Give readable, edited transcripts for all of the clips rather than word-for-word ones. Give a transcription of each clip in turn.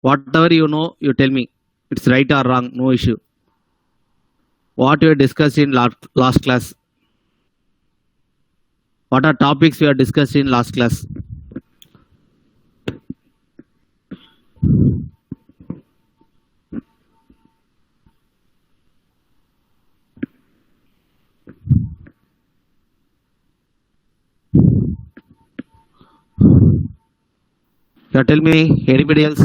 Whatever you know, you tell me. It's right or wrong, no issue. What we discussed in last class? What are topics we are discussed in last class? Yeah, tell me, anybody else?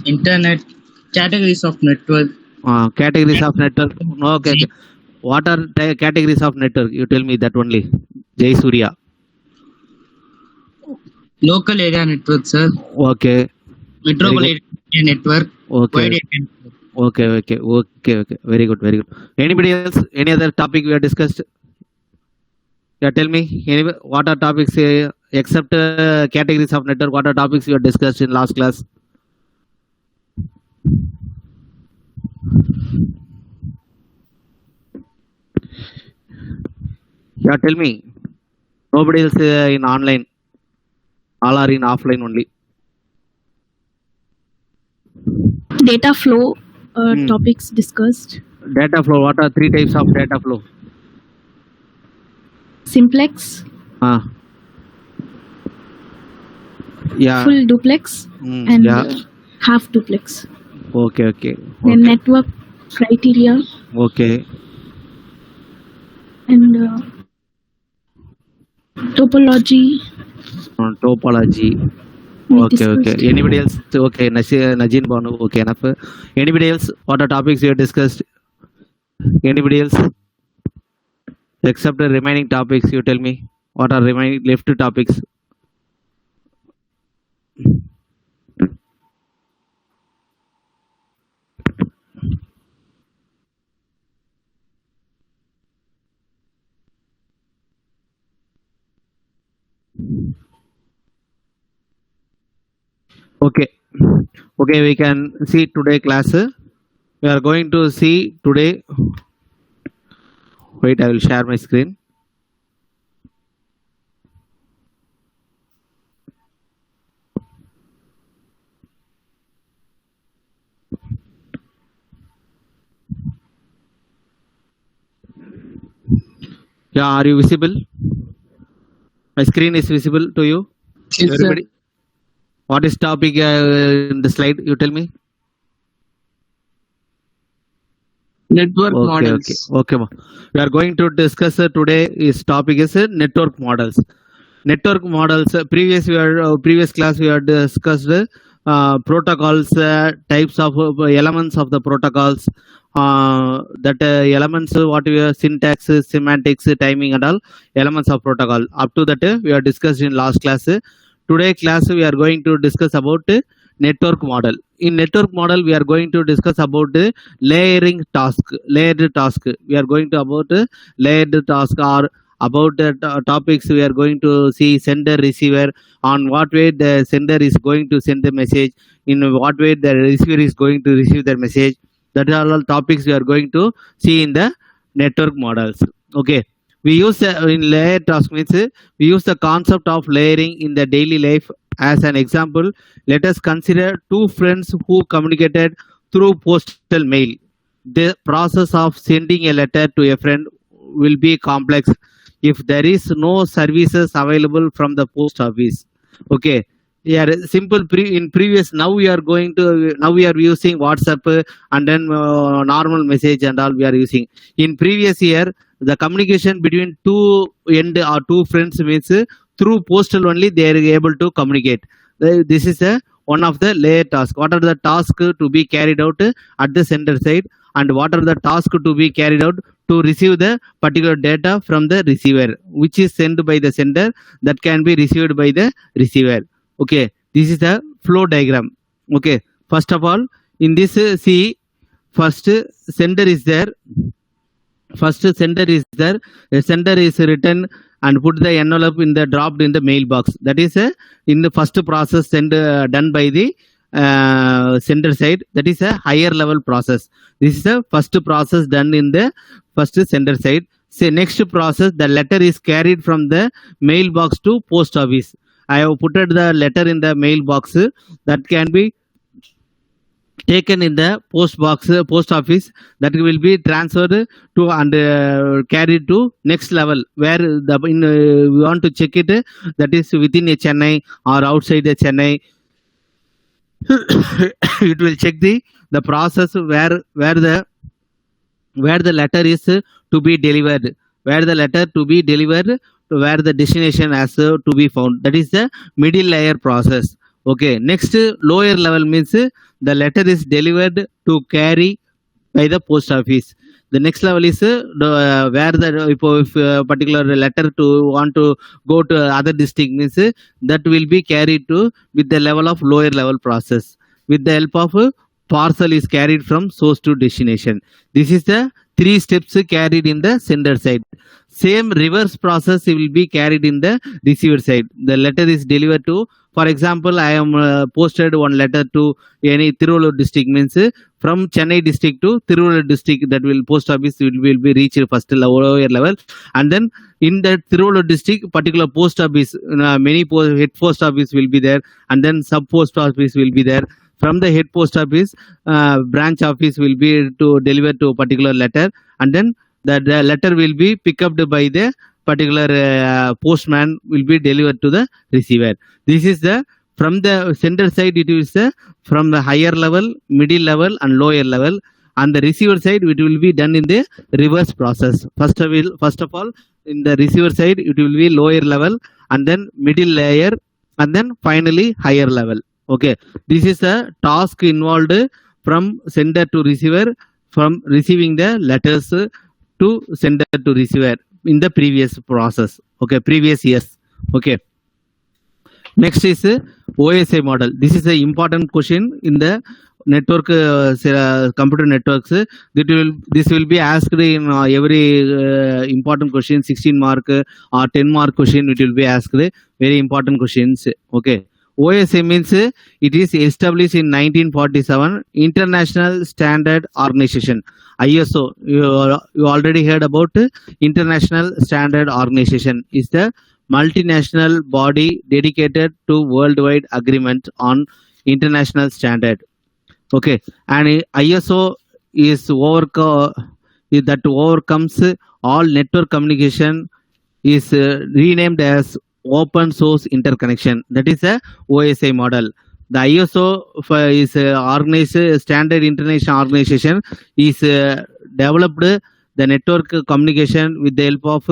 Internet, categories of network, Categories of network. No, okay. What are categories of network? You tell me that only. Jay Surya. local area network, sir, Okay. metropolitan area network, Okay. wide area network. Okay. Very good. Anybody else? Any other topic we have discussed? Yeah, tell me. What are topics except categories of network? What are topics we have discussed in last class? Yeah, tell me. Nobody else in online. All are in offline only. Data flow topics discussed. Data flow. What are 3 types of data flow? Simplex, Yeah. full duplex, and Yeah. half duplex. Okay. Then network criteria Okay. and topology. Topology. we Okay. discussed. Anybody else? Okay. Najin Banu. Okay, enough. Anybody else? What are topics we have discussed? Anybody else? Except the remaining topics, you tell me. What are remaining left topics? Okay. We can see today class. We are going to see today. Wait, I will share my screen. Yeah, are you visible? My screen is visible to you? Yes, sir. Everybody? What is topic in the slide? You tell me. Network models. Okay. We are going to discuss today. Is topic is network models. Network models. Previous class we had discussed protocols, types of elements of the protocols. That elements, what we are syntax, semantics, timing, and all elements of protocol. Up to that we are discussed in last class. Today class we are going to discuss about network model. In network model we are going to discuss about layering task. Layered task. We are going to about layered task, or about the topics we are going to see sender receiver, on what way the sender is going to send the message, in what way the receiver is going to receive the message. That are all topics we are going to see in the network models. Okay. We use in layer task means we use the concept of layering in the daily life. As an example, let us consider 2 friends who communicated through postal mail. The process of sending a letter to a friend will be complex if there is no services available from the post office. Okay. Yeah, simple. In previous, now we are using WhatsApp and then normal message and all we are using. In previous year, the communication between two friends means through postal only they are able to communicate. This is one of the layer task. What are the tasks to be carried out at the sender side, and what are the tasks to be carried out to receive the particular data from the receiver, which is sent by the sender, that can be received by the receiver. Okay, this is the flow diagram. Okay, first of all, in this see, first sender is there. The sender is written and put the envelope in the dropped in the mailbox. That is in the first process done by the sender side. That is a higher level process. This is the first process done in the first sender side. Say next process, the letter is carried from the mailbox to post office. I have put the letter in the mailbox. That can be taken in the post office, that will be transferred to and carried to next level where we want to check it, that is within a Chennai or outside the Chennai. It will check the process where the letter is to be delivered, where the letter to be delivered to where the destination has to be found. That is the middle layer process. Okay, next lower level means the letter is delivered to carry by the post office. The next level is where the if particular letter to want to go to other district means that will be carried to with the level of lower level process with the help of parcel is carried from source to destination. This is the 3 steps carried in the sender side. Same reverse process will be carried in the receiver side. The letter is delivered to, for example, I am posted one letter to any Tiruvallur district means from Chennai district to Tiruvallur district, that will post office will be reached first lower level, and then in that Tiruvallur district particular post office, many head post office will be there, and then sub post office will be there. From the head post office, branch office will be to deliver to a particular letter, and then the letter will be picked up by the particular postman will be delivered to the receiver. This is the from the sender side, it is from the higher level, middle level and lower level. On the receiver side, it will be done in the reverse process. First of all, in the receiver side, it will be lower level, and then middle layer, and then finally higher level. Okay, this is a task involved from sender to receiver, from receiving the letters to sender to receiver in the previous process. Okay, previous years. Okay, next is OSI model. This is an important question in the network, computer networks. This will be asked in every important question, 16 mark or 10 mark question. It will be asked very important questions. Okay, OSI means it is established in 1947, International Standard Organization, ISO. You already heard about International Standard Organization is the multinational body dedicated to worldwide agreement on international standard. Okay, and ISO is that overcomes all network communication, is renamed as open source interconnection. That is a OSI model. The ISO is organized standard international organization is developed the network communication with the help of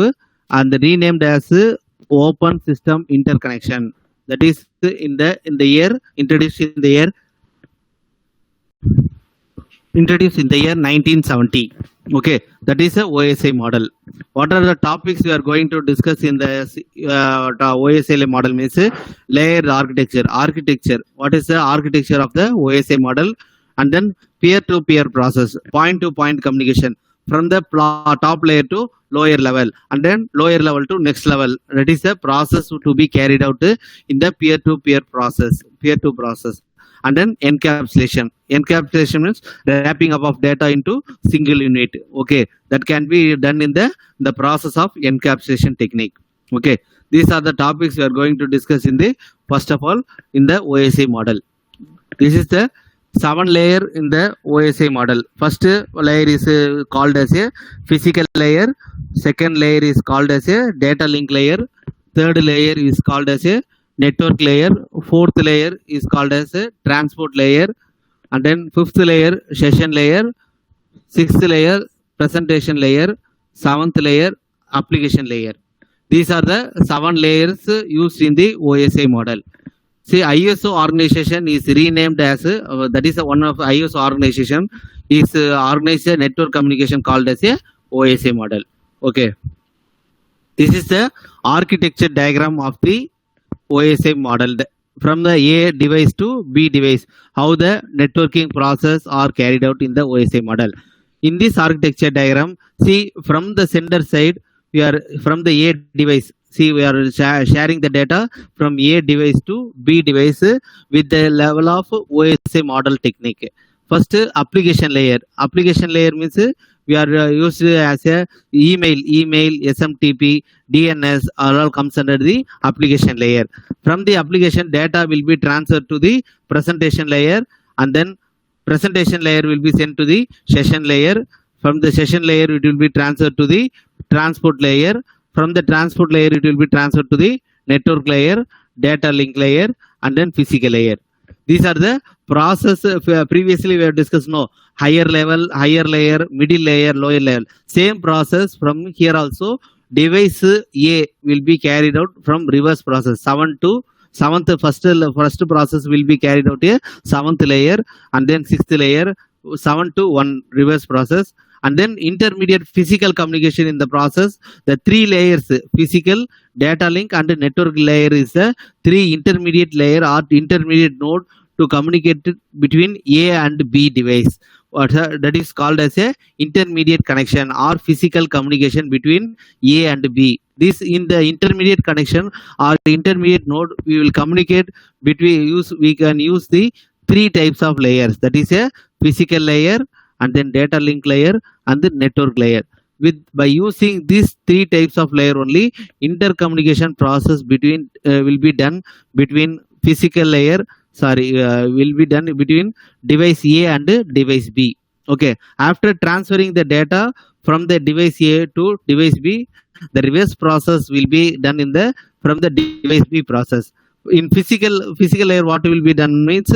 and renamed as open system interconnection. That is in the year introduced in the year 1970. Okay, that is a OSI model. What are the topics we are going to discuss in the OSI model means layered architecture. What is the architecture of the OSI model? And then peer-to-peer process, point-to-point communication from the top layer to lower level, and then lower level to next level. That is the process to be carried out in the peer-to-peer process, peer-to process. And then encapsulation means wrapping up of data into single unit. Okay, that can be done in the process of encapsulation technique. Okay, these are the topics we are going to discuss in the first of all in the OSI model. This is the 7 layer in the OSI model. First layer is called as a physical layer, second layer is called as a data link layer, third layer is called as a network layer, fourth layer is called as a transport layer, and then fifth layer session layer, sixth layer presentation layer, seventh layer application layer. These are the 7 layers used in the OSI model. See, ISO organization is renamed as that is one of ISO organization is organized network communication called as a OSI model. Okay, this is the architecture diagram of the OSI model from the A device to B device, how the networking process are carried out in the OSI model. In this architecture diagram, see, from the sender side, we are from the A device. See, we are sharing the data from A device to B device with the level of OSI model technique. First, application layer. Application layer means we are used as a email, SMTP, DNS all comes under the application layer. From the application, data will be transferred to the presentation layer, and then presentation layer will be sent to the session layer. From the session layer, it will be transferred to the transport layer. From the transport layer, it will be transferred to the network layer, data link layer, and then physical layer. These are the process. Previously we have discussed higher level, higher layer, middle layer, lower layer. Same process from here also. Device A will be carried out from reverse process. 7 to 7th first process will be carried out a 7th layer, and then 6th layer, 7 to 1 reverse process, and then intermediate physical communication in the process. The 3 layers, physical, data link, and network layer is the 3 intermediate layer or intermediate node to communicate between A and B device. That is called as a intermediate connection or physical communication between A and B. This in the intermediate connection or intermediate node, we will communicate between we can use the 3 types of layers. That is a physical layer, and then data link layer, and the network layer. By using these 3 types of layer only, intercommunication process between will be done between physical layer. Will be done between device A and device B. Okay. After transferring the data from the device A to device B, the reverse process will be done from the device B process. In physical layer, what will be done means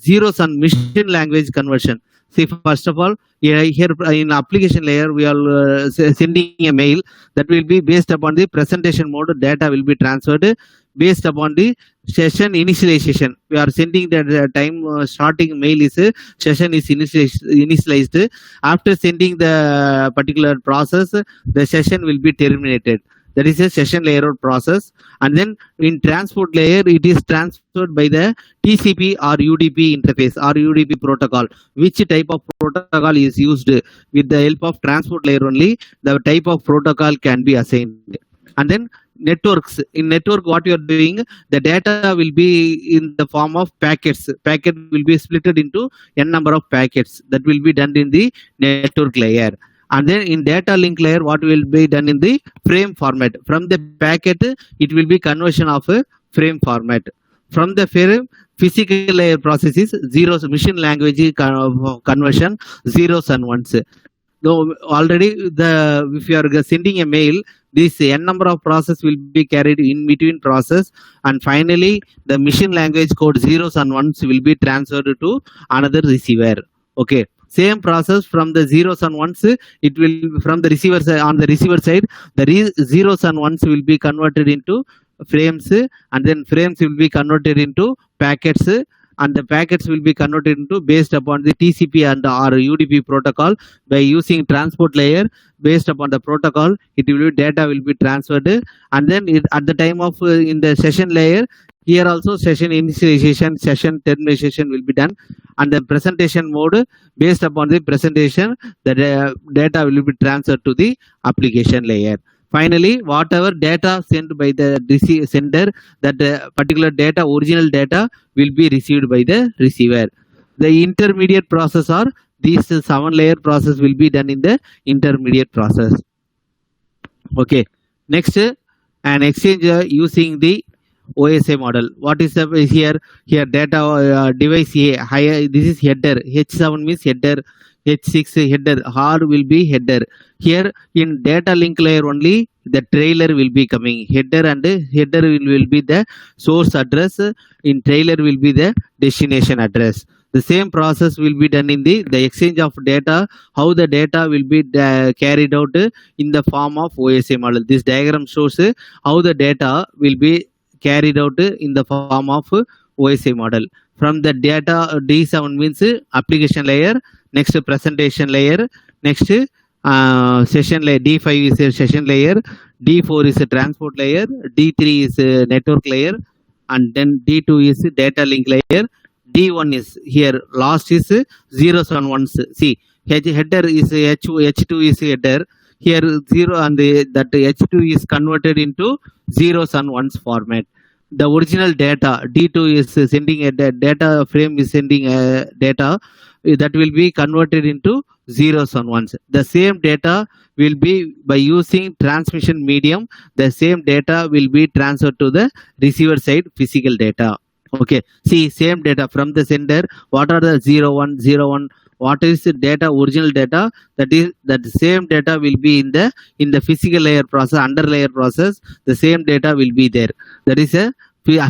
zeros and machine language conversion. See, first of all, here in application layer, we are sending a mail that will be based upon the presentation mode. Data will be transferred based upon the session initialization. We are sending the time starting mail is session is initialized. After sending the particular process, the session will be terminated. That is a session layer process. And then in transport layer, it is transferred by the TCP or UDP interface or UDP protocol. Which type of protocol is used? With the help of transport layer only, the type of protocol can be assigned. And then networks. In network, what you are doing, the data will be in the form of packets. Packet will be split into n number of packets. That will be done in the network layer. And then in data link layer, what will be done in the frame format. From the packet, it will be conversion of a frame format. From the frame, physical layer processes zeros, machine language conversion, zeros and ones. Though already if you are sending a mail, this n number of process will be carried in between process, and finally the machine language code zeros and ones will be transferred to another receiver. Okay. Same process from the zeros and ones, it will from the receiver side. On the receiver side, the zeros and ones will be converted into frames, and then frames will be converted into packets, and the packets will be converted into based upon the TCP and or UDP protocol. By using transport layer, based upon the protocol, data will be transferred, and then at the time of in the session layer, here also session initialization, session termination will be done, and the presentation mode, based upon the presentation, the data will be transferred to the application layer. Finally, whatever data sent by the sender, that particular data, original data, will be received by the receiver. The intermediate process or these 7 layer process will be done in the intermediate process. Okay. Next, an exchange using the OSI model. What is the here data device A higher, this is header, H7 means header, H6 header, R will be header. Here in data link layer only, the trailer will be coming. Header and header will be the source address, in trailer will be the destination address. The same process will be done in the exchange of data, how the data will be carried out in the form of OSI model. This diagram shows how the data will be carried out in the form of OSI model. From the data, D7 means application layer, next presentation layer, next session layer, D5 is a session layer, D4 is a transport layer, D3 is a network layer, and then D2 is data link layer, D1 is here, last is zeros and ones. See, header is H2 is header, here 0 and that H2 is converted into zeros and ones format. The original data, D2 is sending a data frame is sending a data that will be converted into zeros and ones. The same data will be, by using transmission medium, the same data will be transferred to the receiver side physical data. Okay, see same data from the sender. What are the 0101? What is the data, original data? That is that same data will be in the physical layer process, under layer process. The same data will be there. That is a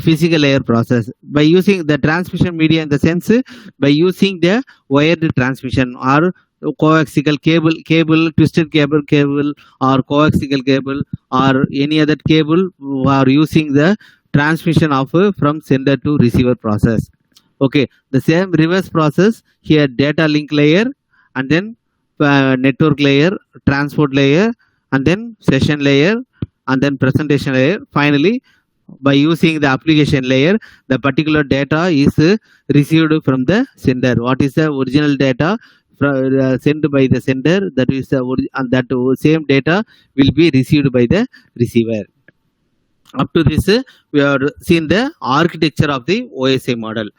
physical layer process. By using the transmission media in the sense, by using the wired transmission or coaxial cable, twisted cable, or coaxial cable, or any other cable who are using the transmission of from sender to receiver process. Okay, the same reverse process here: data link layer, and then network layer, transport layer, and then session layer, and then presentation layer. Finally, by using the application layer, the particular data is received from the sender. What is the original data sent by the sender? That is and that same data will be received by the receiver. Up to this, we have seen the architecture of the OSI model.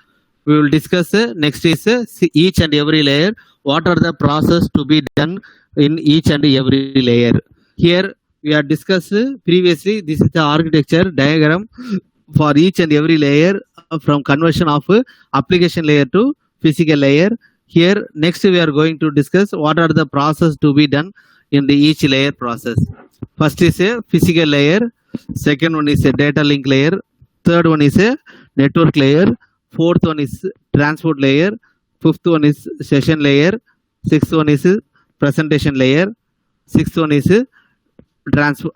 We will discuss next is each and every layer. What are the process to be done in each and every layer? Here we have discussed previously. This is the architecture diagram for each and every layer from conversion of application layer to physical layer. Here next we are going to discuss what are the process to be done in the each layer process. First is a physical layer. Second one is a data link layer. Third one is a network layer. Fourth one is transport layer. Fifth one is session layer. Sixth one is presentation layer. Sixth one is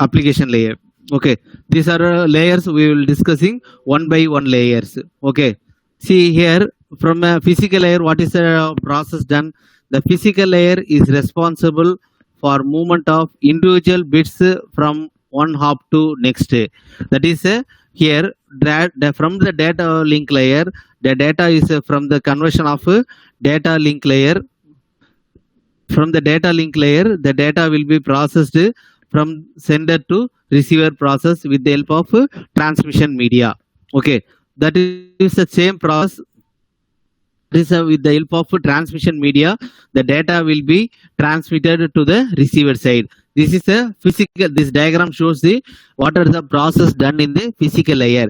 application layer. Okay, these are layers we will discussing one by one layers. Okay, see here from a physical layer, what is the process done? The physical layer is responsible for movement of individual bits from one hop to next. That is here from the data link layer, the data is from the conversion of data link layer. From the data link layer, the data will be processed from sender to receiver process with the help of transmission media. Okay, that is the same process. This with the help of transmission media, the data will be transmitted to the receiver side. This is a physical. This diagram shows the what are the process done in the physical layer.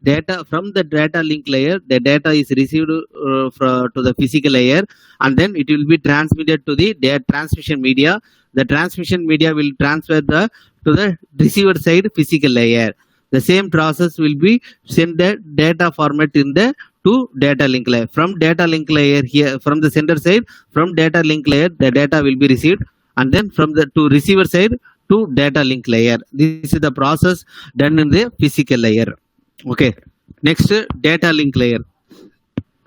Data from the data link layer, the data is received to the physical layer, and then it will be transmitted to the transmission media. The transmission media will transfer to the receiver side physical layer. The same process will be send the data format in the to data link layer. From data link layer here, from the sender side, from data link layer, the data will be received, and then from the to receiver side to data link layer. This is the process done in the physical layer. Okay, next data link layer.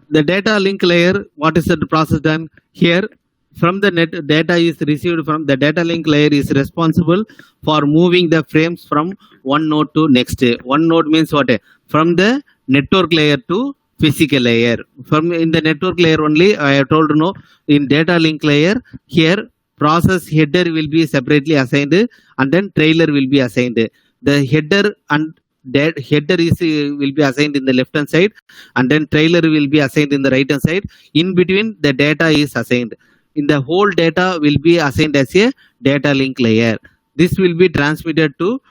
The data link layer, what is the process done here? From the net data is received from the data link layer is responsible for moving the frames from one node to next. One node means what? From the network layer to physical layer. From in the network layer only, I have told no. In data link layer, here process header will be separately assigned, and then trailer will be assigned. The header and header is will be assigned in the left hand side, and then trailer will be assigned in the right hand side. In between, the data is assigned. In the whole data will be assigned as a data link layer. This will be transmitted to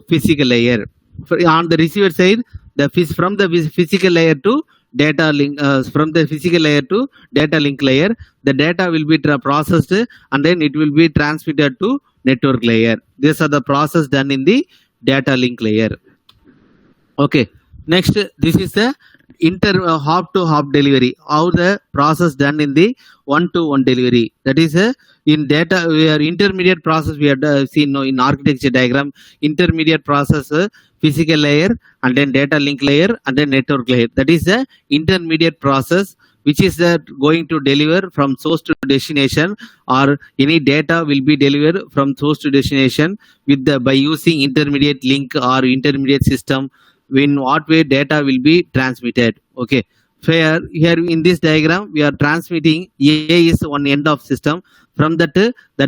physical layer. On the receiver side, from the physical layer to data link, from the physical layer to data link layer, the data will be processed, and then it will be transmitted to network layer. These are the process done in the data link layer. Okay, next this is the hop to hop delivery. How the process done in the one to one delivery. That is in data where intermediate process we have seen in architecture diagram. Intermediate process physical layer, and then data link layer, and then network layer. That is the intermediate process which is going to deliver from source to destination, or any data will be delivered from source to destination with by using intermediate link or intermediate system. In what way data will be transmitted. Okay, here in this diagram we are transmitting A is one end of system. From that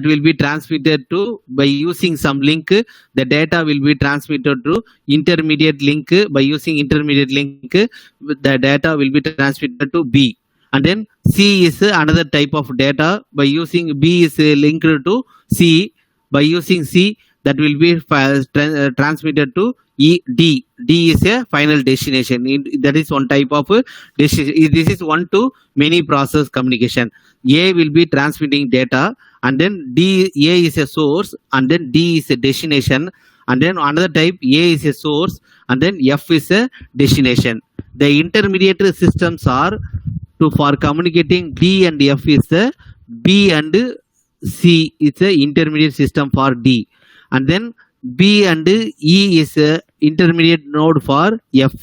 will be transmitted to by using some link. The data will be transmitted to intermediate link. By using intermediate link, the data will be transmitted to B. And then C is another type of data. By using B is linked to C. By using C, that will be transmitted to D. D is a final destination. That is one type of destination. This is one to many process communication. A will be transmitting data, and then A is a source, and then D is a destination, and then another type A is a source, and then F is a destination. The intermediate systems are for communicating D and F is a B and C. It's a intermediate system for D, and then B and E is a intermediate node for F.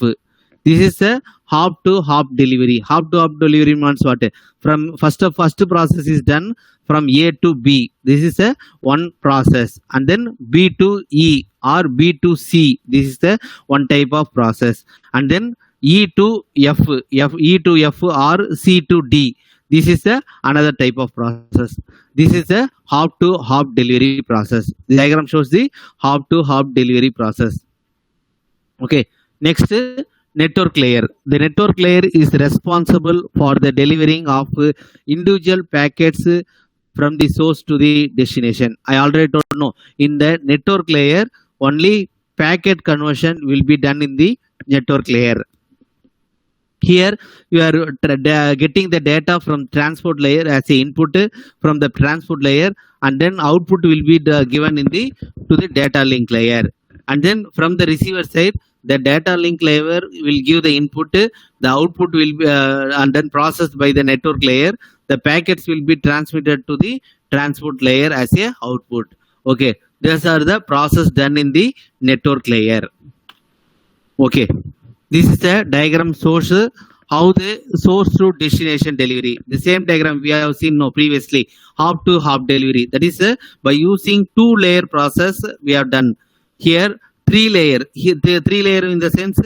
This is a hop to hop delivery. Hop to hop delivery means what? From first process is done from A to B. This is a one process, and then B to E or B to C. This is the one type of process, and then E to F, E to F or C to D. This is another type of process. This is a hop to hop delivery process. The diagram shows the hop to hop delivery process. Okay. Next, network layer. The network layer is responsible for the delivering of individual packets from the source to the destination. I already told no. In the network layer, only packet conversion will be done in the network layer. Here you are getting the data from transport layer as a input from the transport layer, and then output will be given in the to the data link layer, and then from the receiver side the data link layer will give the input, the output will be and then processed by the network layer. The packets will be transmitted to the transport layer as a output. Okay, these are the process done in the network layer. Okay. This is a diagram shows how the source to destination delivery. The same diagram we have seen previously, hop to hop delivery. That is by using 2-layer process we have done. Here 3-layer. Here the 3-layer in the sense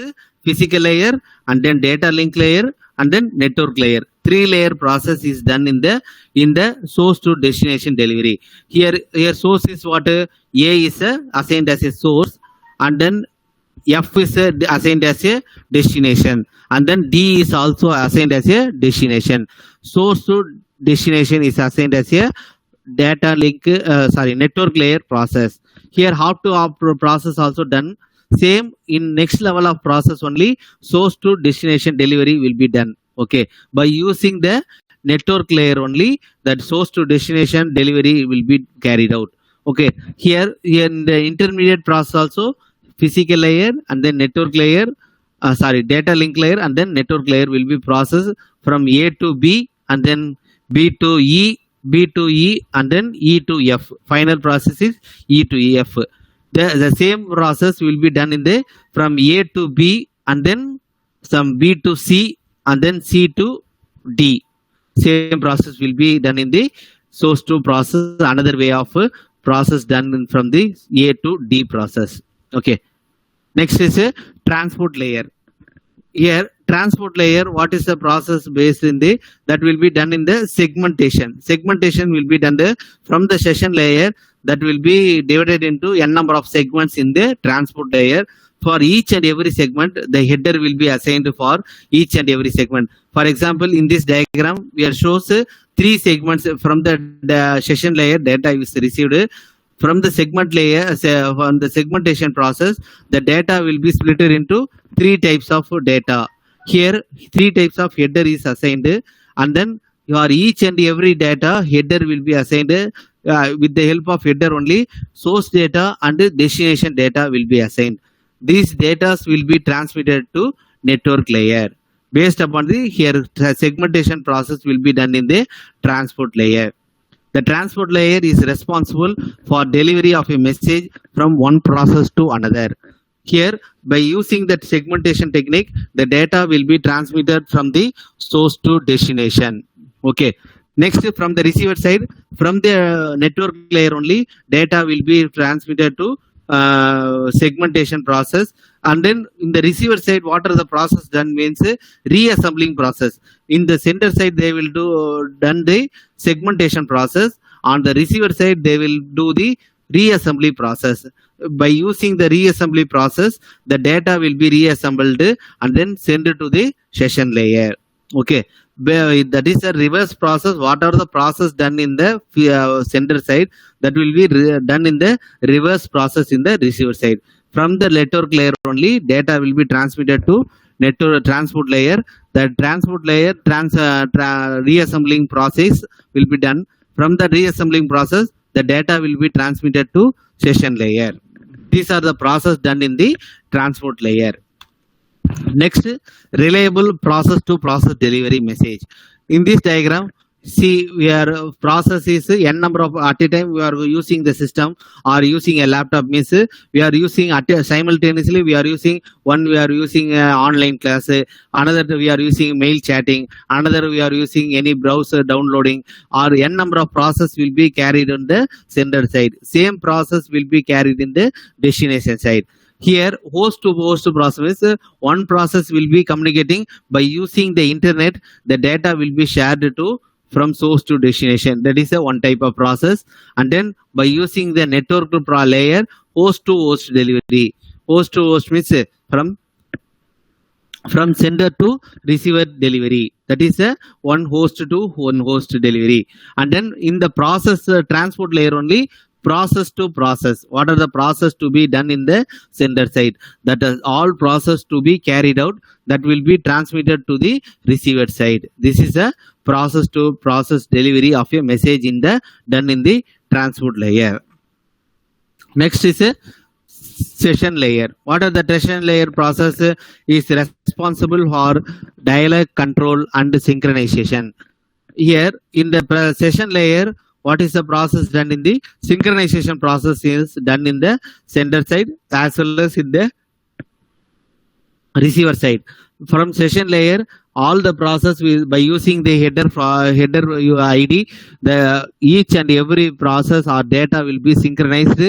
physical layer, and then data link layer, and then network layer. 3-layer process is done in the source to destination delivery. Here source is what? A is assigned as a source, and then F is assigned as a destination, and then D is also assigned as a destination. Source to destination is assigned as a data link, network layer process. Here hop to hop process also done. Same in next level of process only source to destination delivery will be done. Okay, by using the network layer only that source to destination delivery will be carried out. Okay, here in the intermediate process also physical layer and then network layer, data link layer, and then network layer will be processed from A to B, and then B to E, and then E to F. Final process is E to F. The same process will be done in the from A to B, and then some B to C, and then C to D. Same process will be done in the source to process. Another way of process done from the A to D process. Okay. Next is a transport layer. Here transport layer, what is the process based in the that will be done in the segmentation. Segmentation will be done from the session layer that will be divided into n number of segments in the transport layer. For each and every segment, the header will be assigned for each and every segment. For example, in this diagram, we are shows 3 segments from the session layer data is received. From the segment layer, from the segmentation process, the data will be split into 3 types of data. Here, 3 types of header is assigned, and then your each and every data header will be assigned with the help of header only. Source data and destination data will be assigned. These data will be transmitted to network layer. Based upon the here segmentation process will be done in the transport layer. The transport layer is responsible for delivery of a message from one process to another. Here, by using that segmentation technique, the data will be transmitted from the source to destination. Okay. Next, from the receiver side, from the network layer only, data will be transmitted to segmentation process, and then in the receiver side, what are the process done means reassembling process. In the center side, they will done the segmentation process. On the receiver side, they will do the reassembly process. By using the reassembly process, the data will be reassembled and then sent to the session layer. Okay, that is a reverse process. Whatever the process done in the sender side, that will be done in the reverse process in the receiver side. From the network layer only, data will be transmitted to network transport layer. The transport layer reassembling process will be done. From the reassembling process, the data will be transmitted to session layer. These are the process done in the transport layer. Next, reliable process to process delivery message. In this diagram, see, we are process is n number of at a time we are using the system or using a laptop, means we are using simultaneously we are using one, we are using online class, another we are using mail chatting, another we are using any browser downloading, or n number of process will be carried on the sender side. Same process will be carried in the destination side. Here, host to host process is one process will be communicating by using the internet. The data will be shared to from source to destination. That is a one type of process. And then by using the network layer, host to host delivery. Host to host means from sender to receiver delivery. That is a one host to one host delivery. And then in the process transport layer only, process to process. What are the process to be done in the sender side? That is all process to be carried out that will be transmitted to the receiver side. This is a process to process delivery of a message in the done in the transport layer. Next is a session layer. What are the session layer process is responsible for dialogue control and synchronization. Here in the session layer, what is the process done in the synchronization process is done in the sender side as well as in the receiver side. From session layer, all the process will, by using the header ID, the each and every process or data will be synchronized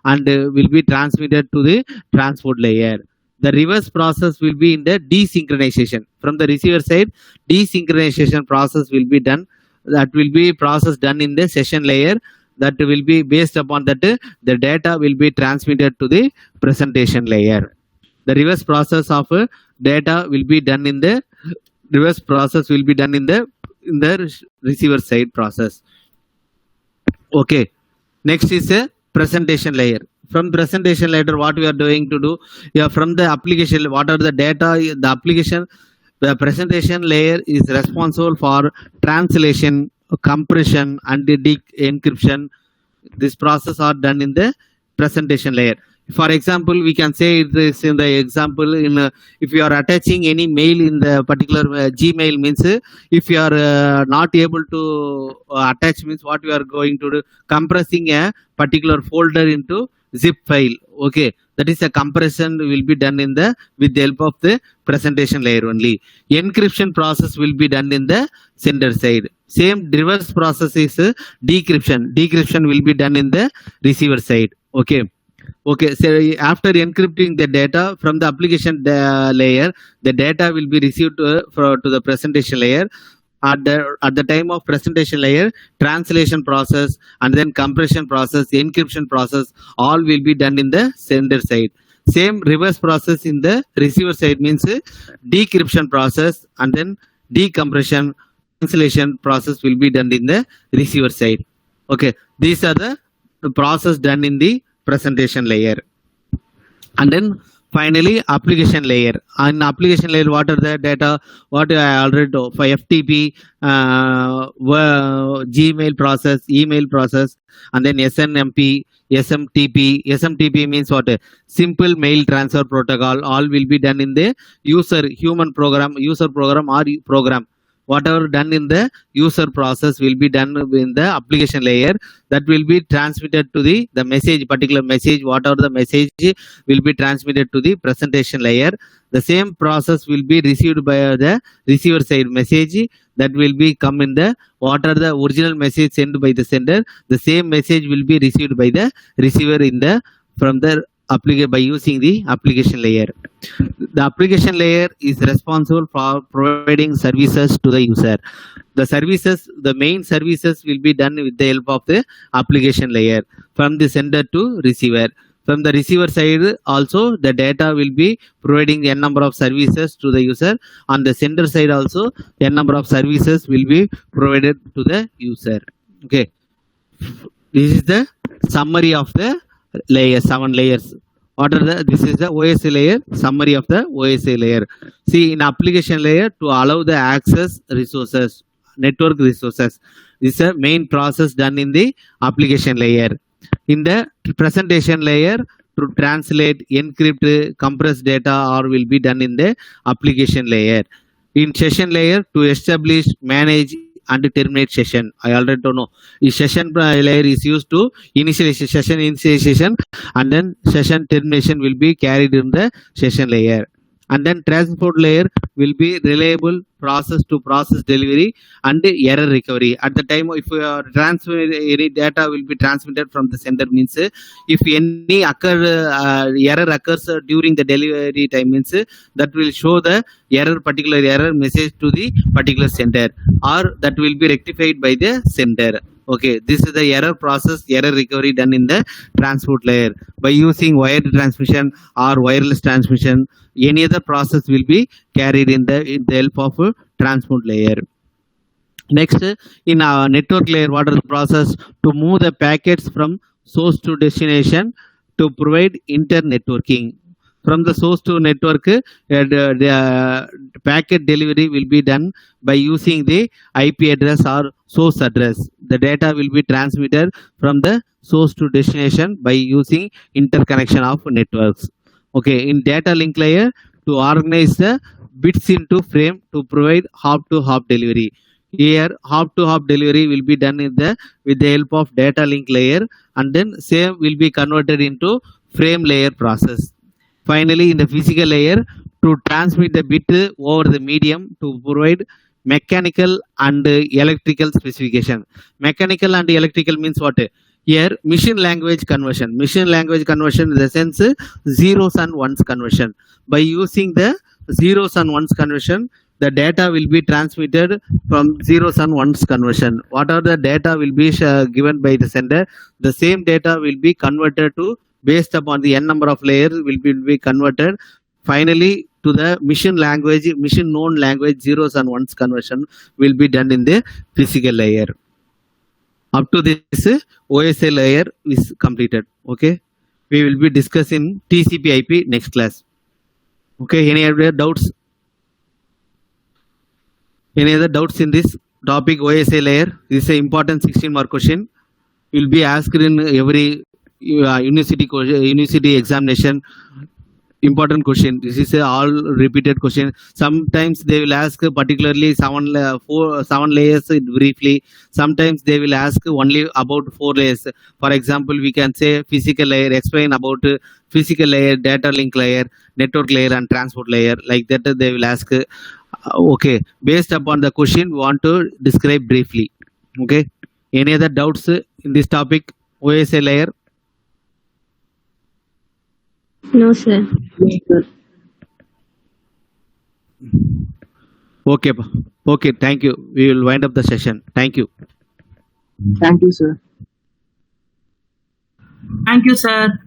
and will be transmitted to the transport layer. The reverse process will be in the desynchronization. From the receiver side, desynchronization process will be done. That will be process done in the session layer. That will be based upon that the data will be transmitted to the presentation layer. The reverse process of data will be done in the receiver side process. Okay. Next is a presentation layer. From presentation layer, what we are doing to do? Yeah, from the application, what are the data? The application. The presentation layer is responsible for translation, compression, and the encryption. This process are done in the presentation layer. For example, we can say this in the example in if you are attaching any mail in the particular Gmail, means if you are not able to attach, means what you are going to do, compressing a particular folder into zip file. Okay, that is a compression will be done in the with the help of the presentation layer only. Encryption process will be done in the sender side. Same reverse process is decryption. Decryption will be done in the receiver side. Okay. Okay, so after encrypting the data from the application layer, the data will be received to the presentation layer. At the time of presentation layer, translation process and then compression process, encryption process, all will be done in the sender side. Same reverse process in the receiver side, means decryption process and then decompression, translation process will be done in the receiver side. Okay, these are the process done in the presentation layer. And then finally application layer. On application layer, what are the data? What I already know for FTP, Gmail process, email process, and then SNMP, SMTP. SMTP means what? Simple mail transfer protocol. All will be done in the user program or program. Whatever done in the user process will be done in the application layer. That will be transmitted to the message, particular message, whatever the message will be transmitted to the presentation layer. The same process will be received by the receiver side message that will be come in the what are the original message sent by the sender. The same message will be received by the receiver in the from the by using the application layer. The application layer is responsible for providing services to the user. The services, the main services will be done with the help of the application layer from the sender to receiver. From the receiver side also the data will be providing n number of services to the user. On the sender side also n number of services will be provided to the user. Okay, this is the summary of the layer, 7 layers. What are the, this is the OSA layer, summary of the OSA layer. See, in application layer, to allow the access resources, network resources, this is a main process done in the application layer. In the presentation layer, to translate, encrypt, compress data or will be done in the application layer. In session layer, to establish, manage and terminate session. I already don't know. The session layer is used to initialize session initialization, and then session termination will be carried in the session layer. And then transport layer will be reliable process to process delivery and error recovery. At the time if transfer any data will be transmitted from the sender, means if any error occurs during the delivery time, means that will show the particular error message to the particular sender, or that will be rectified by the sender. Okay, this is the error process, error recovery done in the transport layer by using wired transmission or wireless transmission. Any other process will be carried in the help of transport layer. Next, in our network layer, what are the process? To move the packets from source to destination to provide inter-networking. From the source to network, the packet delivery will be done by using the IP address or source address. The data will be transmitted from the source to destination by using interconnection of networks. Okay, in data link layer, to organize the bits into frame to provide hop-to-hop delivery. Here, hop-to-hop delivery will be done with the help of data link layer, and then same will be converted into frame layer process. Finally, in the physical layer, to transmit the bit over the medium to provide mechanical and electrical specification. Mechanical and electrical means what? Here, machine language conversion. Machine language conversion in the sense zeros and ones conversion. By using the zeros and ones conversion, the data will be transmitted from zeros and ones conversion. What are the data will be given by the sender? The same data will be converted to, based upon the n number of layers, will be converted finally to the machine language, machine known language. Zeros and ones conversion will be done in the physical layer. Up to this OSA layer is completed. Okay, we will be discussing TCP/IP next class. Okay, any other doubts? Any other doubts in this topic OSA layer? This is an important 16 mark question. Will be asked in every university examination. Important question. This is a all repeated question. Sometimes they will ask particularly 7 layers briefly. Sometimes they will ask only about 4 layers. For example, we can say physical layer, explain about physical layer, data link layer, network layer and transport layer. Like that they will ask. Okay, based upon the question we want to describe briefly. Okay, any other doubts in this topic OSA layer? No, sir. Okay, okay, thank you. We will wind up the session. Thank you. Thank you, sir. Thank you, sir.